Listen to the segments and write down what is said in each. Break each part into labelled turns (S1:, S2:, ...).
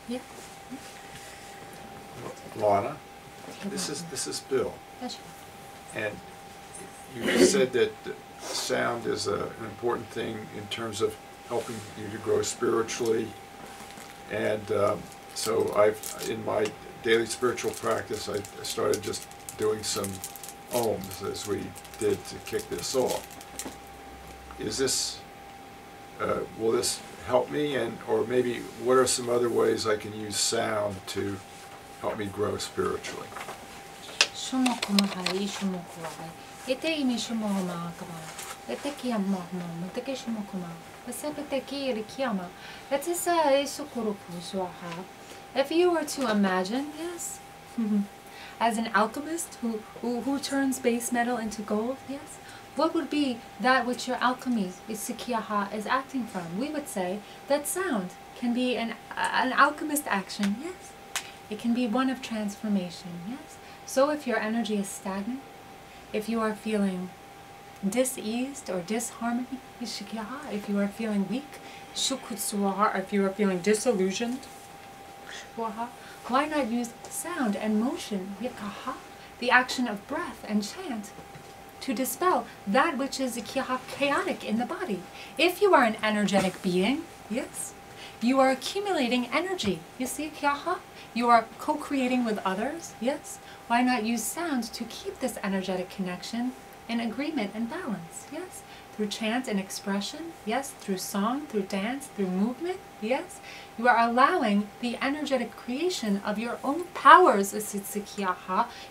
S1: Yeah.
S2: Lana, this is Bill.
S1: That's
S2: And you said that sound is an important thing in terms of helping you to grow spiritually. And so in my daily spiritual practice, I started just doing some ohms as we did to kick this off. Is this, will this help me? Or maybe what are some other ways I can use sound to help me grow spiritually?
S1: If you were to imagine, yes, as an alchemist who turns base metal into gold, yes, what would be that which your alchemy is acting from? We would say that sound can be an alchemist action, yes. It can be one of transformation, yes. So if your energy is stagnant, if you are feeling diseased or disharmony, if you are feeling weak, if you are feeling disillusioned, why not use sound and motion, the action of breath and chant, to dispel that which is chaotic in the body? If you are an energetic being, yes, you are accumulating energy. You see, you are co-creating with others, yes. Why not use sound to keep this energetic connection in agreement and balance, yes? Through chant and expression, yes, through song, through dance, through movement, yes. You are allowing the energetic creation of your own powers,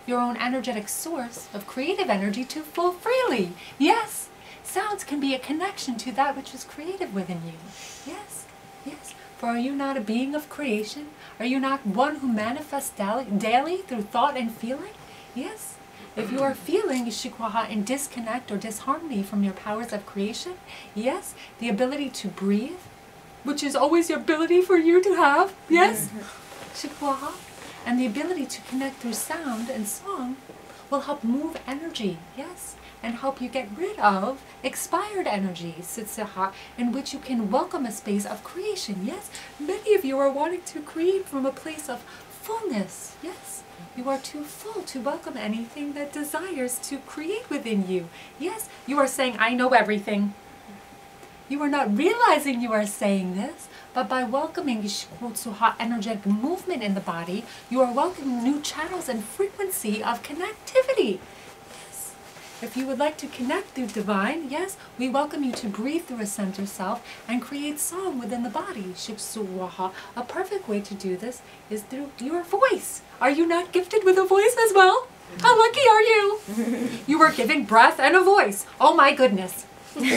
S1: your own energetic source of creative energy to flow freely, yes. Sounds can be a connection to that which is creative within you, yes, yes. For are you not a being of creation? Are you not one who manifests daily through thought and feeling? Yes. If you are feeling in disconnect or disharmony from your powers of creation, yes, the ability to breathe, which is always your ability for you to have, yes, and the ability to connect through sound and song will help move energy, yes, and help you get rid of expired energy, in which you can welcome a space of creation, yes. Many of you are wanting to create from a place of fullness, yes. You are too full to welcome anything that desires to create within you. Yes, you are saying, I know everything. You are not realizing you are saying this, but by welcoming energetic movement in the body, you are welcoming new channels and frequency of connectivity. Yes. If you would like to connect through divine, yes, we welcome you to breathe through a center self and create song within the body. A perfect way to do this is through your voice. Are you not gifted with a voice as well? How lucky are you? You were given breath and a voice. Oh my goodness. You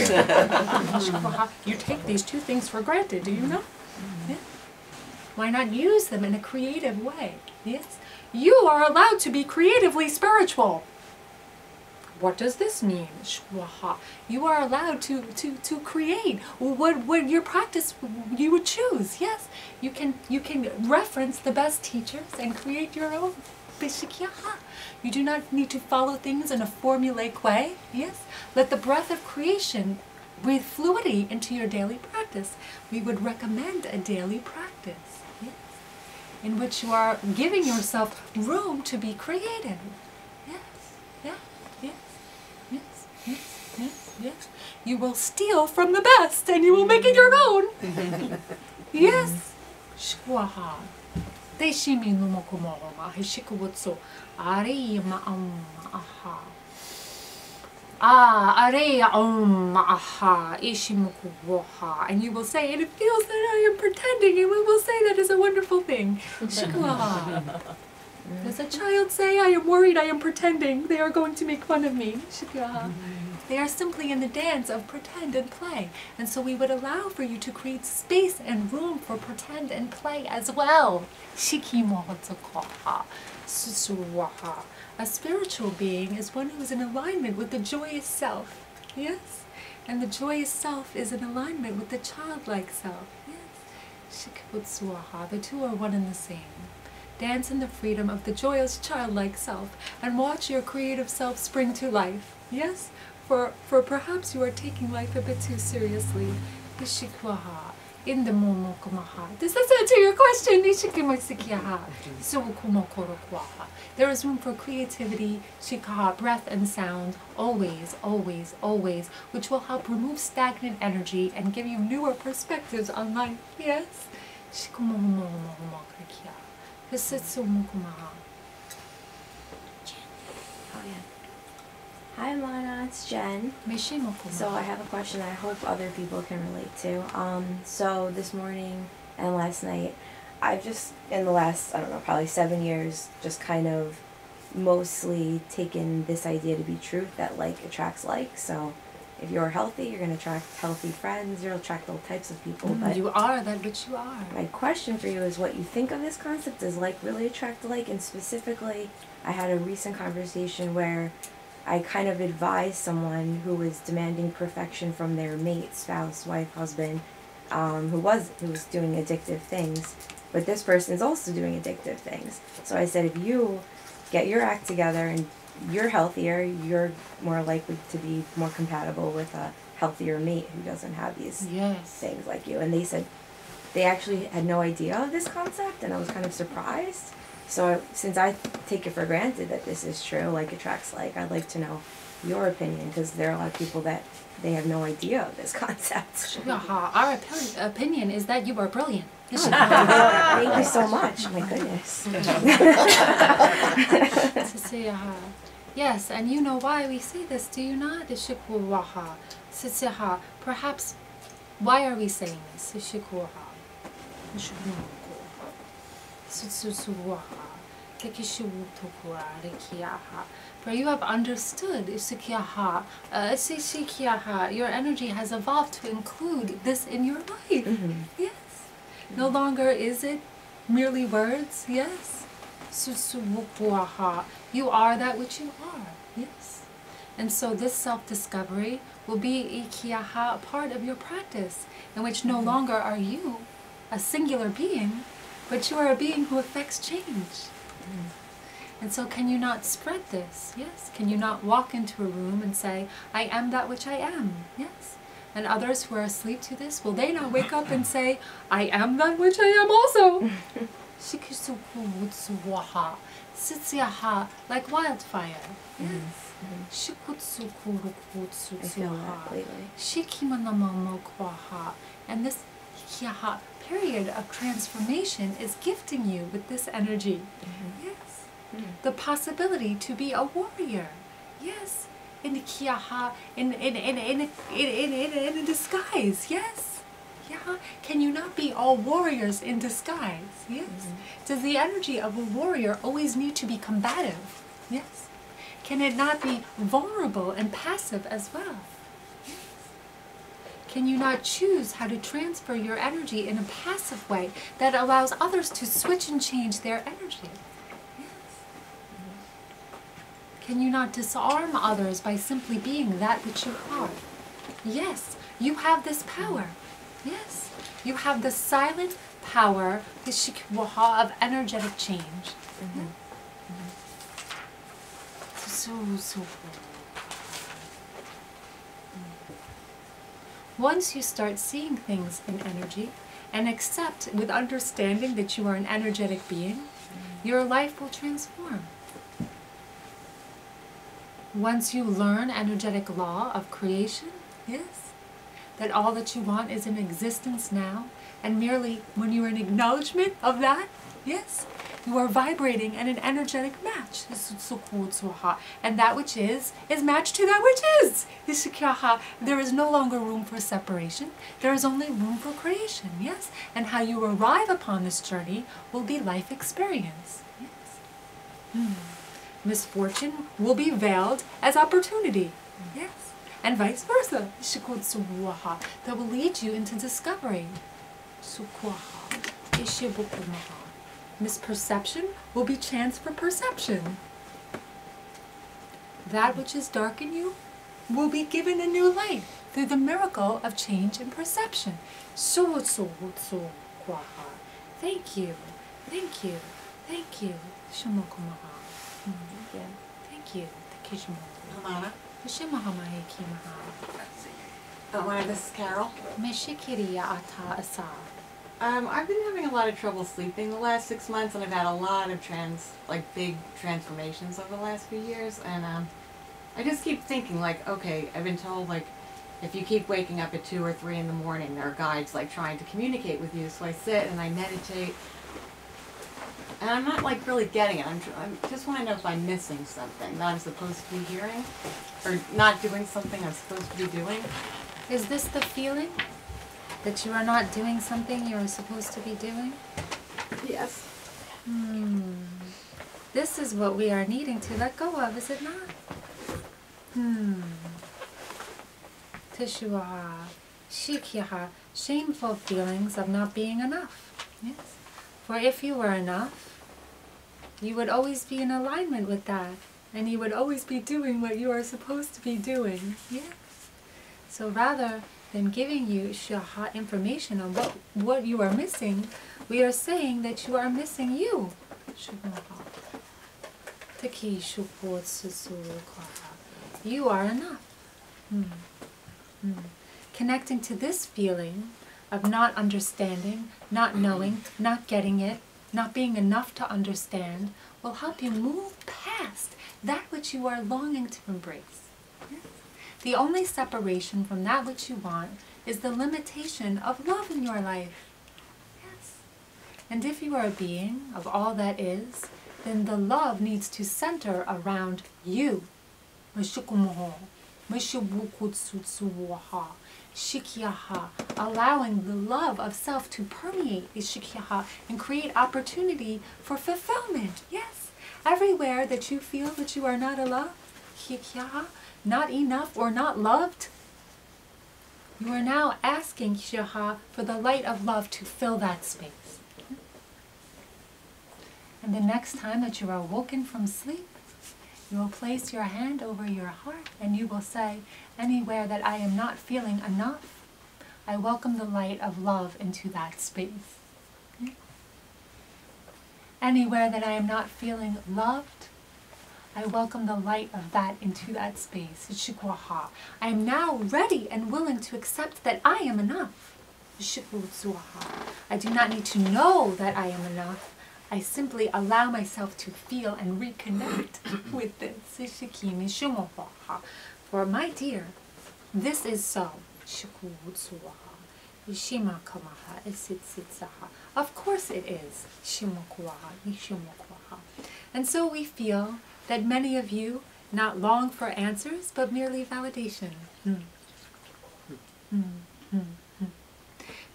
S1: take these two things for granted, do you know? Yeah. Why not use them in a creative way? Yes. You are allowed to be creatively spiritual. What does this mean? You are allowed to create what your practice you would choose. Yes, you can reference the best teachers and create your own. You do not need to follow things in a formulaic way. Yes, let the breath of creation breathe fluidity into your daily practice. We would recommend a daily practice, yes, in which you are giving yourself room to be creative. Yes, yeah. Yes. You will steal from the best and you will make it your own. Yes. And you will say, and it feels that I am pretending, and we will say that is a wonderful thing. Does a child say, I am worried, I am pretending, they are going to make fun of me? They are simply in the dance of pretend and play. And so we would allow for you to create space and room for pretend and play as well. A spiritual being is one who is in alignment with the joyous self. Yes? And the joyous self is in alignment with the childlike self. Yes? The two are one and the same. Dance in the freedom of the joyous childlike self and watch your creative self spring to life. Yes? For perhaps you are taking life a bit too seriously. In the momokumaha. Does this answer your question? Nishikimasikiaha. Sukumokorokwaha. There is room for creativity, shikaha, breath and sound, always, always, always, which will help remove stagnant energy and give you newer perspectives on life. Yes? Shikumomomomomomokia. Hisitsumukumaha.
S3: Oh yeah. Hi Amana, it's Jen. So I have a question I hope other people can relate to. So this morning and last night, I've just, in the last, I don't know, probably 7 years, just kind of mostly taken this idea to be truth, that like attracts like. So if you're healthy, you're going to attract healthy friends, you'll attract all types of people. But
S1: you are that which you are.
S3: my question for you is what you think of this concept. Does like really attract like? And specifically, I had a recent conversation where I kind of advised someone who was demanding perfection from their mate, spouse, wife, husband, who was doing addictive things, but this person's also doing addictive things. So I said, if you get your act together and you're healthier, you're more likely to be more compatible with a healthier mate who doesn't have these things like you. And they said they actually had no idea of this concept, and I was kind of surprised. So since I take it for granted that this is true, like attracts like, I'd like to know your opinion, because there are a lot of people that they have no idea of this concept.
S1: Our opinion is that you are brilliant.
S3: Thank you so much. My goodness.
S1: Yes, and you know why we say this, do you not? Perhaps, why are we saying this? For you have understood, your energy has evolved to include this in your life. Yes. No longer is it merely words. Yes. You are that which you are. Yes. And so this self-discovery will be a part of your practice, in which no longer are you a singular being, but you are a being who affects change. And so can you not spread this? Yes. Can you not walk into a room and say, I am that which I am? Yes. And others who are asleep to this, will they not wake up and say, I am that which I am also? Like wildfire. Yes.
S3: I feel that lately.
S1: And this period of transformation is gifting you with this energy. Yes. The possibility to be a warrior. Yes. In a disguise. Yes. Yeah. Can you not be all warriors in disguise? Yes. Does the energy of a warrior always need to be combative? Yes. Can it not be vulnerable and passive as well? Yes. Can you not choose how to transfer your energy in a passive way that allows others to switch and change their energy? Can you not disarm others by simply being that which you are? Yes, you have this power. Yes, you have the silent power, the shikwaha of energetic change. Once you start seeing things in energy and accept with understanding that you are an energetic being, your life will transform. Once you learn energetic law of creation, yes, that all that you want is in existence now, and merely when you are in acknowledgement of that, yes, you are vibrating at an energetic match. And that which is matched to that which is. There is no longer room for separation. There is only room for creation, yes? And how you arrive upon this journey will be life experience. Yes. Misfortune will be veiled as opportunity. Yes. And vice versa. That will lead you into discovery. Misperception will be chance for perception. That which is dark in you will be given a new light through the miracle of change and perception. Thank you. Thank you. Thank you. Thank you.
S4: Amana. Amana, this is Carol.
S1: Meshikiriya ata asa.
S4: I've been having a lot of trouble sleeping the last 6 months, and I've had a lot of big transformations over the last few years, and I just keep thinking, like, okay, I've been told, like, if you keep waking up at 2 or 3 in the morning, there are guides, like, trying to communicate with you, so I sit and I meditate, and I'm not, like, really getting it. I just want to know if I'm missing something that I'm supposed to be hearing, or not doing something I'm supposed to be doing.
S1: Is this the feeling that you are not doing something you are supposed to be doing?
S4: Yes.
S1: This is what we are needing to let go of, is it not? Teshua, shikyaha, shameful feelings of not being enough. Yes. For if you were enough, you would always be in alignment with that, and you would always be doing what you are supposed to be doing. Yes. So rather than giving you shaha information on what you are missing, we are saying that you are missing you. You are enough. Connecting to this feeling of not understanding, not knowing, not getting it, not being enough to understand will help you move past that which you are longing to embrace. Yes? The only separation from that which you want is the limitation of love in your life. Yes. And if you are a being of all that is, then the love needs to center around you. Allowing the love of self to permeate and create opportunity for fulfillment. Yes. Everywhere that you feel that you are not allowed, not enough or not loved, you are now asking for the light of love to fill that space. And the next time that you are woken from sleep, you will place your hand over your heart and you will say, anywhere that I am not feeling enough, I welcome the light of love into that space. Anywhere that I am not feeling loved, I welcome the light of that into that space. I am now ready and willing to accept that I am enough. I do not need to know that I am enough. I simply allow myself to feel and reconnect with this. For my dear, this is so. Of course it is. And so we feel that many of you not long for answers, but merely validation.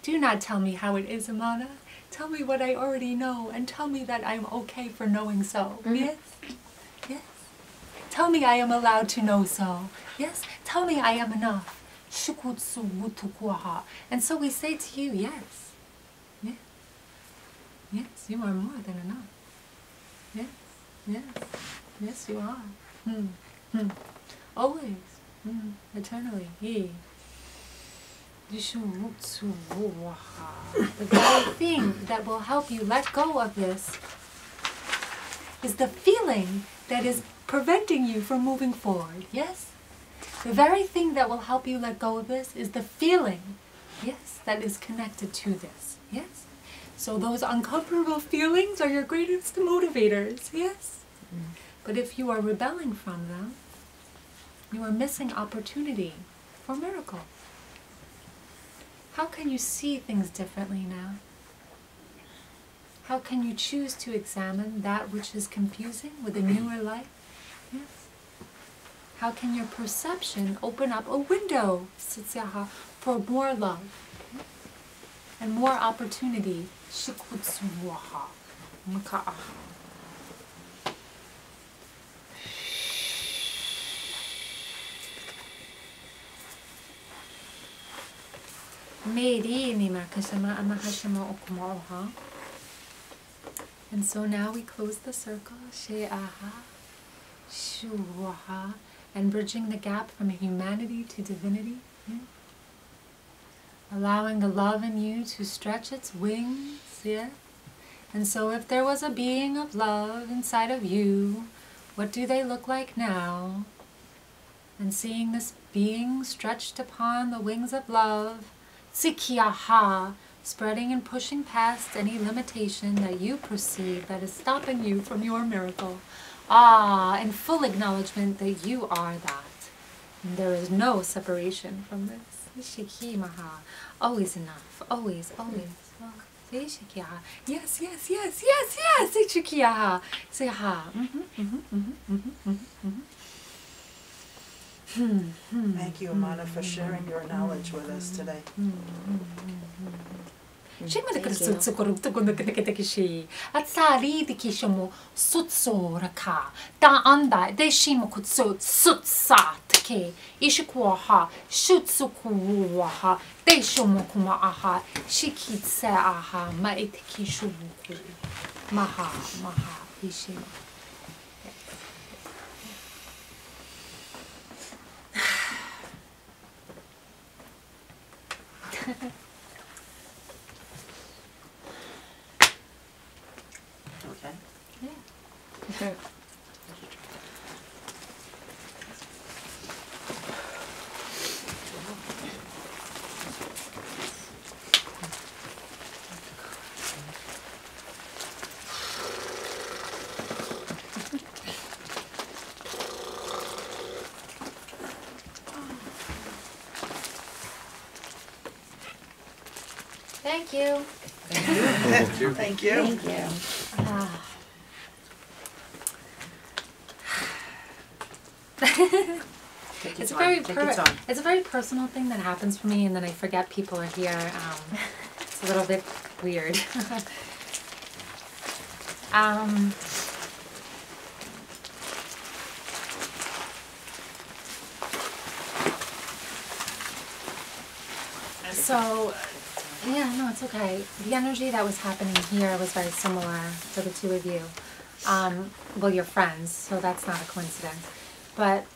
S1: Do not tell me how it is, Amana. Tell me what I already know, and tell me that I'm okay for knowing so. Yes? Yes. Tell me I am allowed to know so. Yes? Tell me I am enough. And so we say to you, yes. Yes. Yes, you are more than enough. Yes. Yes. Yes, you are. Always. Eternally. The very thing that will help you let go of this is the feeling that is preventing you from moving forward. Yes? The very thing that will help you let go of this is the feeling, yes, that is connected to this. Yes? So those uncomfortable feelings are your greatest motivators. Yes? But if you are rebelling from them, you are missing opportunity for miracle. How can you see things differently now? How can you choose to examine that which is confusing with a newer light? Yes. How can your perception open up a window for more love and more opportunity? And so now we close the circle, and bridging the gap from humanity to divinity. Yeah? Allowing the love in you to stretch its wings. Yeah? And so if there was a being of love inside of you, what do they look like now? And seeing this being stretched upon the wings of love, Tsikiaha, spreading and pushing past any limitation that you perceive that is stopping you from your miracle. In full acknowledgement that you are that. And there is no separation from this. Shikimaha. Always enough. Always, always. Yes, yes, yes, yes, yes. Shikiaha. Say ha.
S5: Thank you, Amana, for sharing your knowledge with us today.
S1: At sari di kishomo sutso raka da anda de shimo kutso sutsat ke ishikuha shutsukuha de shomo kuma aha shikitse aha maitikishuku maha ishimo.
S5: Okay.
S1: Yeah. Thank you.
S2: Thank you.
S5: Thank you.
S3: Thank you.
S1: It's a very personal thing that happens for me, and then I forget people are here. It's a little bit weird. So, yeah, no, it's okay. The energy that was happening here was very similar for the two of you. Well, you're friends, so that's not a coincidence. But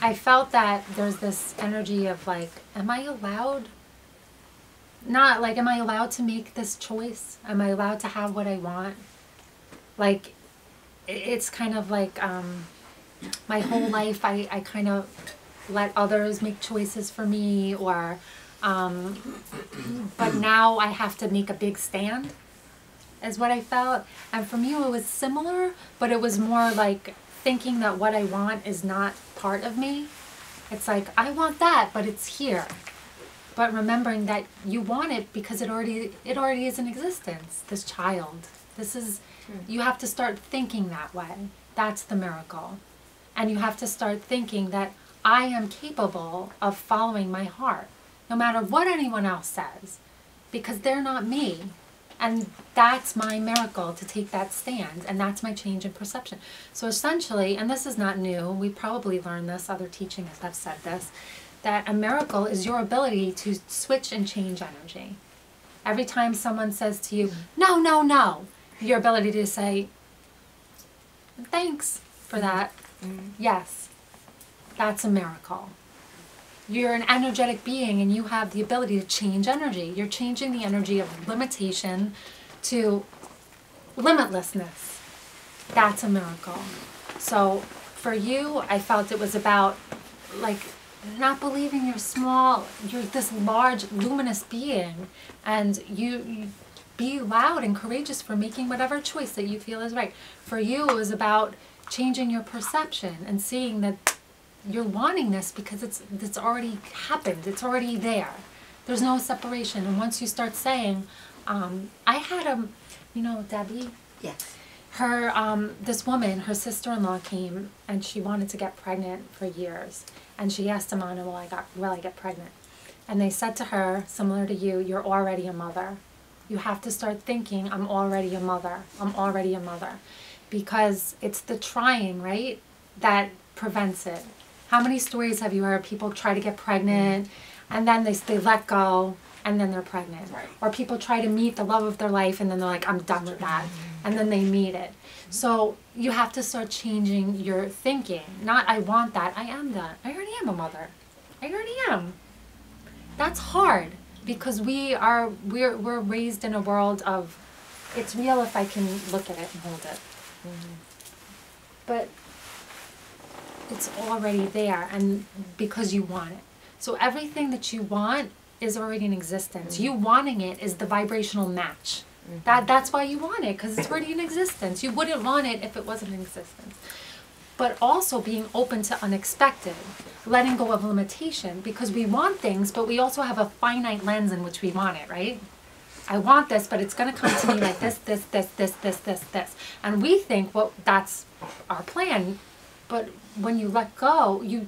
S1: I felt that there's this energy of like, am I allowed? Not like, am I allowed to make this choice? Am I allowed to have what I want? Like, it's kind of like my whole life I kind of let others make choices for me, or but now I have to make a big stand, is what I felt. And from you it was similar, but it was more like thinking that what I want is not part of me. It's like, I want that, but it's here. But remembering that you want it because it already is in existence. This child. This is, you have to start thinking that way. That's the miracle. And you have to start thinking that I am capable of following my heart, no matter what anyone else says, because they're not me. And that's my miracle, to take that stand, and that's my change in perception. So essentially, and this is not new, we probably learned this, other teachings have said this, that a miracle is your ability to switch and change energy. Every time someone says to you, no, no, no, your ability to say, thanks for that, yes, that's a miracle. You're an energetic being, and you have the ability to change energy. You're changing the energy of limitation to limitlessness. That's a miracle. So for you, I felt it was about like not believing you're small. You're this large, luminous being, and you be loud and courageous for making whatever choice that you feel is right. For you, it was about changing your perception and seeing that you're wanting this because it's already happened. It's already there. There's no separation. And once you start saying, I had Debbie?
S3: Yes.
S1: Her, this woman, her sister-in-law came and she wanted to get pregnant for years. And she asked Amana, will I get pregnant? And they said to her, similar to you, you're already a mother. You have to start thinking, I'm already a mother. I'm already a mother. Because it's the trying, right, that prevents it. How many stories have you heard? People try to get pregnant, and then they let go, and then they're pregnant.
S5: Right.
S1: Or people try to meet the love of their life, and then they're like, I'm done with that. And then they meet it. So you have to start changing your thinking. Not, I want that. I am that. I already am a mother. I already am. That's hard, because we're raised in a world of, it's real if I can look at it and hold it. But it's already there, and because you want it. So everything that you want is already in existence. You wanting it is the vibrational match. That's why you want it, because it's already in existence. You wouldn't want it if it wasn't in existence. But also being open to unexpected, letting go of limitation, because we want things, but we also have a finite lens in which we want it, right? I want this, but it's going to come to me like this. And we think, well, that's our plan. But when you let go, you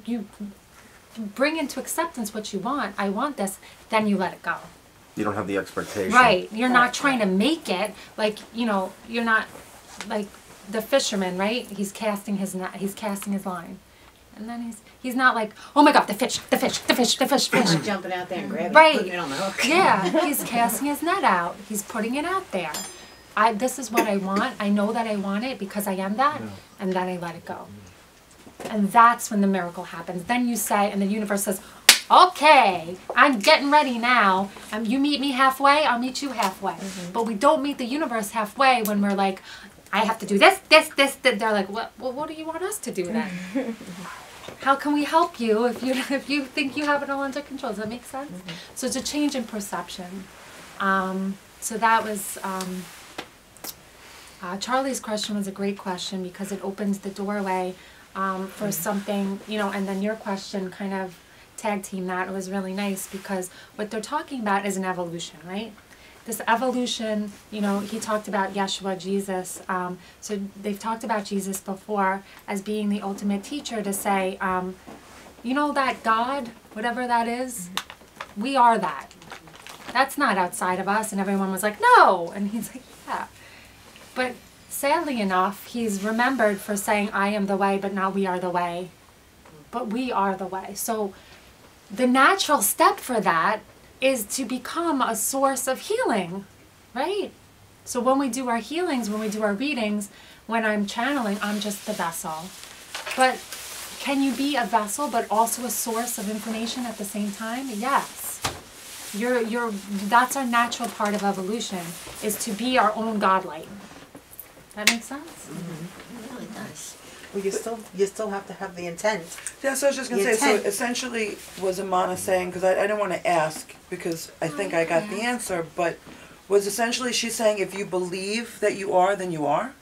S1: bring into acceptance what you want. I want this, then you let it go.
S6: You don't have the expectation.
S1: Right. You're not trying to make it, like, you know, you're not like the fisherman, right? He's casting his net, he's casting his line. And then he's not like, oh my God, the fish.
S7: Not jumping out there and grabbing
S1: Right.
S7: it, putting it on the hook.
S1: Yeah, he's casting his net out. He's putting it out there. This is what I want. I know that I want it because I am that, and then I let it go. And that's when the miracle happens. Then you say, and the universe says, okay, I'm getting ready now. You meet me halfway, I'll meet you halfway. But we don't meet the universe halfway when we're like, I have to do this. They're like, well, what do you want us to do then? How can we help you if you think you have it all under control? Does that make sense? So it's a change in perception. So that was, Charlie's question was a great question because it opens the doorway for something, you know, and then your question kind of tag team that. It was really nice because what they're talking about is an evolution, right? This evolution, you know, he talked about Yeshua, Jesus. So they've talked about Jesus before as being the ultimate teacher to say, you know, that God, whatever that is, we are that. That's not outside of us. And everyone was like, no. And he's like, yeah. But sadly enough, he's remembered for saying, I am the way, but not we are the way. But we are the way. So the natural step for that is to become a source of healing, right? So when we do our healings, when we do our readings, when I'm channeling, I'm just the vessel. But can you be a vessel but also a source of information at the same time? Yes. That's our natural part of evolution, is to be our own godlight. That makes sense?
S7: It really does.
S5: Well, you still have to have the intent.
S8: Yeah, so I was just going to say, so essentially was Amana saying, because I didn't want to ask, because I think I got the answer, but was essentially she saying if you believe that you are, then you are?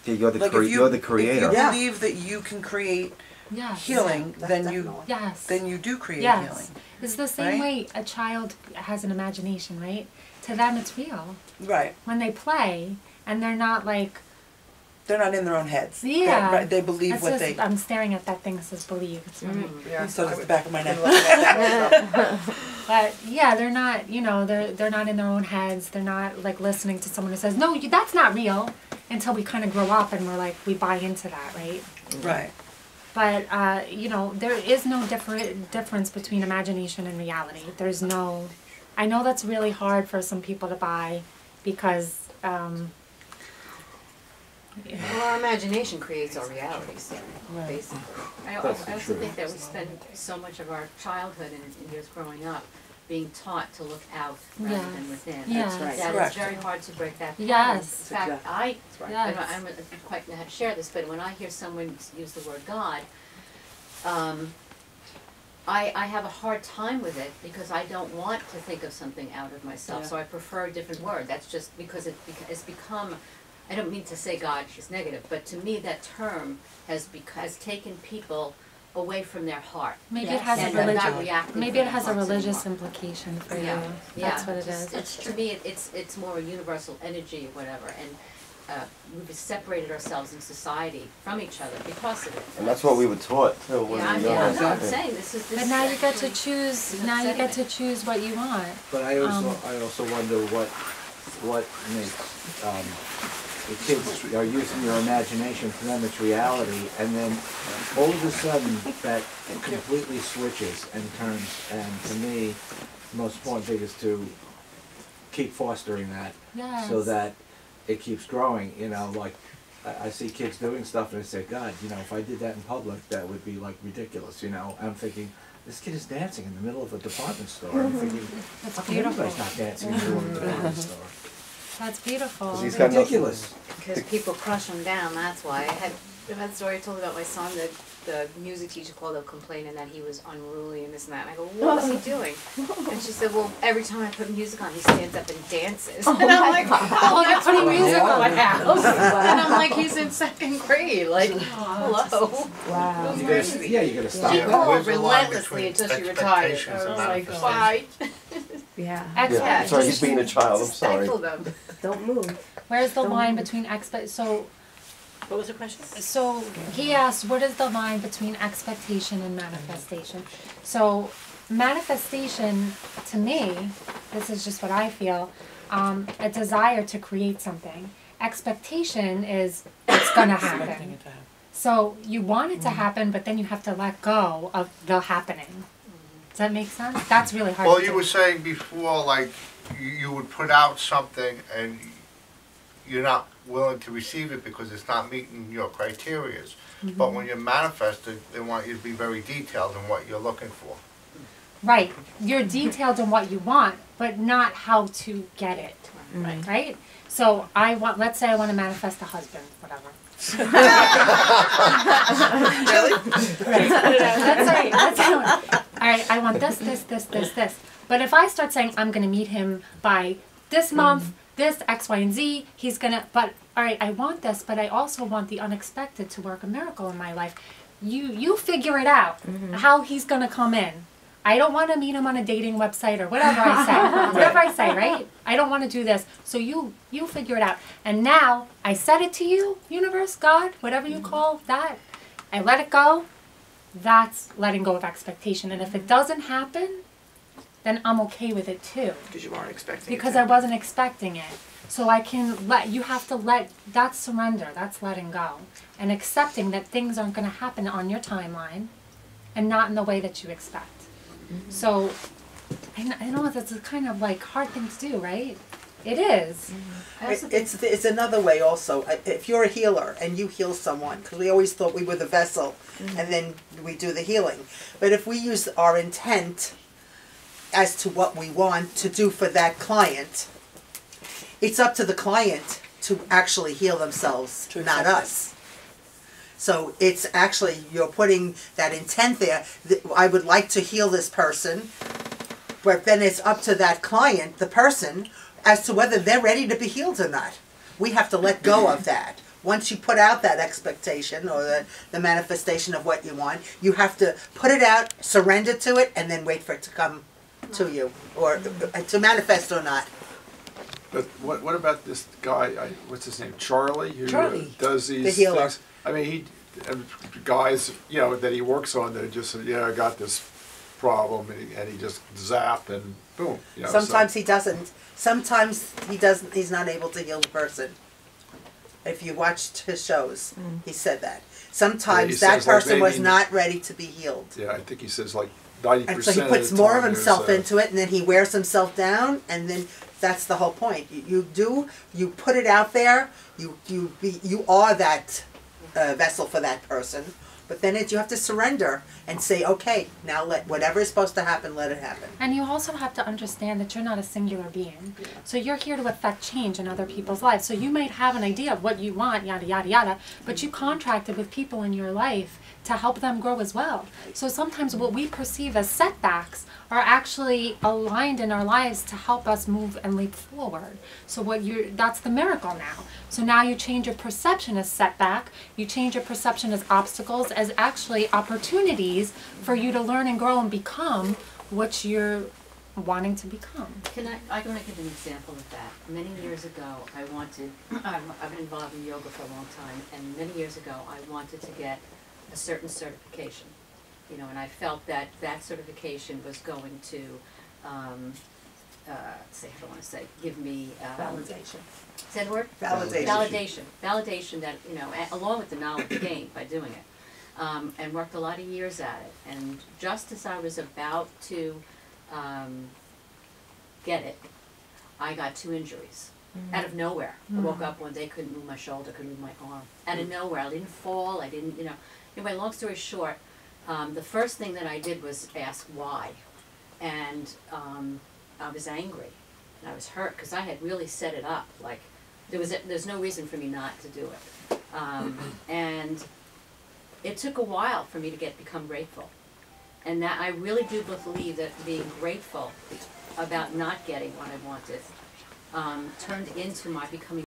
S6: Yeah, you're the,
S8: Like
S6: you're the creator.
S8: If you believe that you can create
S1: Yes.
S8: healing,
S5: That's
S8: then
S5: definitely.
S8: you do create
S1: Yes.
S8: healing.
S1: It's the same
S8: Right?
S1: way a child has an imagination, right? To them it's real.
S8: Right.
S1: When they play and they're not like,
S8: They're not in their own heads.
S1: yeah.
S8: Right, they believe
S1: It's
S8: what
S1: just,
S8: they...
S1: I'm staring at that thing that says believe. It's really,
S5: Yeah.
S8: So does the back of my neck.
S1: But yeah, they're not, you know, they're not in their own heads. They're not like listening to someone who says, no, that's not real, until we kind of grow up and we're like, we buy into that, right?
S8: Right.
S1: But, you know, there is no difference between imagination and reality. There's no, I know that's really hard for some people to buy because,
S7: Well, our imagination creates our realities,
S8: Right.
S7: basically.
S9: I also think that we spend so much of our childhood and years growing up being taught to look out rather
S1: Yes.
S9: than within.
S1: Yes.
S9: That it's
S8: Correct.
S9: very hard to break that pattern.
S1: Yes.
S9: In fact, I
S1: Yes.
S9: don't quite know how to share this, but when I hear someone use the word God, I have a hard time with it because I don't want to think of something out of myself,
S8: Yeah.
S9: so I prefer a different word. That's just because it's become, I don't mean to say God is negative, but to me that term has taken people away from their heart.
S1: maybe it has
S9: And
S1: a
S9: not
S1: religion.
S9: reacting
S1: Maybe
S9: to
S1: it
S9: their
S1: has a
S9: hearts
S1: religious
S9: anymore.
S1: implication for
S9: Yeah,
S1: you.
S9: yeah.
S1: That's what it is.
S9: It's to me, it's more a universal energy or whatever, and we've separated ourselves in society from each other because of it.
S6: And that's what we were taught too. When
S9: Yeah,
S6: we were
S9: I'm
S6: young.
S9: saying this is.
S1: But now you get to
S9: actually-
S1: choose. Now you get to choose what you want.
S10: But I also wonder what makes the kids are using your imagination, for them it's reality, and then all of a sudden that completely switches and turns. And to me, the most important thing is to keep fostering that,
S1: Yes.
S10: so that it keeps growing. You know, like I see kids doing stuff and I say, God, you know, if I did that in public, that would be like ridiculous. You know, I'm thinking, this kid is dancing in the middle of a department store. I'm thinking,
S1: That's
S10: how come
S1: beautiful.
S10: everybody's not dancing in the middle of a department store?
S1: That's beautiful.
S6: 'Cause he's got
S10: Ridiculous.
S7: Because people crush them down, that's why. I had a story I told about my son that the music teacher called up complaining that he was unruly and this and that. And I go, what was he doing? And she said, well, every time I put music on, he stands up and dances. And I'm like, oh, you're putting music on my house. And I'm like, he's in second grade. Like, hello.
S3: Wow.
S10: You gotta, yeah, you gotta stop.
S7: She
S10: that.
S7: called relentlessly until she retired. I was like, why?
S3: Yeah.
S6: Yeah, sorry, he's being a child, I'm sorry.
S7: Stifle them.
S3: Don't move.
S1: Where's the
S3: Don't
S1: line
S3: move.
S1: between so
S7: What was the question?
S1: So he asked, what is the line between expectation and manifestation? So manifestation, to me, this is just what I feel, a desire to create something. Expectation is it's gonna happen. So you want it to happen, but then you have to let go of the happening. Does that make sense? That's really hard
S11: Well,
S1: to
S11: you
S1: do.
S11: were saying before, like, you would put out something and you're not willing to receive it because it's not meeting your criterias. But when you're manifested, they want you to be very detailed in what you're looking for.
S1: Right. You're detailed in what you want, but not how to get it.
S7: Right.
S1: Right? So let's say I want to manifest a husband, whatever. Right. That's right. That's how. All right. I want this. But if I start saying I'm going to meet him by this month, this X, Y, and Z, he's gonna. But all right, I want this, but I also want the unexpected to work a miracle in my life. You figure it out how he's gonna come in. I don't want to meet him on a dating website or whatever I say. Whatever I say, right? I don't want to do this. So you figure it out. And now I said it to you, universe, God, whatever you call that. I let it go. That's letting go of expectation. And if it doesn't happen, then I'm okay with it too.
S8: Because you weren't expecting
S1: Because I wasn't expecting it. So I can that's surrender, that's letting go. And accepting that things aren't going to happen on your timeline and not in the way that you expect. So, I know that's a kind of like hard thing to do, right? It is.
S5: It's another way also. If you're a healer and you heal someone, because we always thought we were the vessel, and then we do the healing. But if we use our intent as to what we want to do for that client, it's up to the client to actually heal themselves, not us. So it's actually, you're putting that intent there, that I would like to heal this person, but then it's up to that client, the person, as to whether they're ready to be healed or not. We have to let go of that. Once you put out that expectation or the manifestation of what you want, you have to put it out, surrender to it, and then wait for it to come to you, or to manifest or not.
S2: But what about this guy, what's his name, Charlie? Who does these
S5: the healer.
S2: things? I mean, guys, that he works on that just, I got this problem, and he just zap and boom.
S5: Sometimes he doesn't. Sometimes he doesn't. He's not able to heal the person. If you watched his shows, he said that. Sometimes that person was not ready to be healed.
S2: Yeah, I think he says like 90%
S5: And so he puts
S2: of the
S5: more of
S2: time
S5: himself
S2: there's,
S5: into it, and then he wears himself down, and then that's the whole point. You put it out there. You are that vessel for that person. But then you have to surrender and say, okay, now let whatever is supposed to happen, let it happen.
S1: And you also have to understand that you're not a singular being. So you're here to affect change in other people's lives. So you might have an idea of what you want, yada, yada, yada, but you contracted with people in your life to help them grow as well. So sometimes what we perceive as setbacks are actually aligned in our lives to help us move and leap forward. So that's the miracle now. So now you change your perception as setback, you change your perception as obstacles, as actually opportunities for you to learn and grow and become what you're wanting to become.
S9: I'm going to give an example of that. Many years ago, I've been involved in yoga for a long time, and many years ago I wanted to get a certain certification, and I felt that certification was going to, give me
S5: Validation.
S9: Is that a word?
S5: Validation.
S9: Validation that, along with the knowledge gained by doing it, and worked a lot of years at it. And just as I was about to get it, I got 2 injuries. Out of nowhere. I woke up one day, couldn't move my shoulder, couldn't move my arm. Out of nowhere. I didn't fall, I didn't, Anyway, long story short, the first thing that I did was ask why. And I was angry. And I was hurt because I had really set it up. Like, there's no reason for me not to do it. And it took a while for me to become grateful. And that I really do believe that being grateful about not getting what I wanted turned into my becoming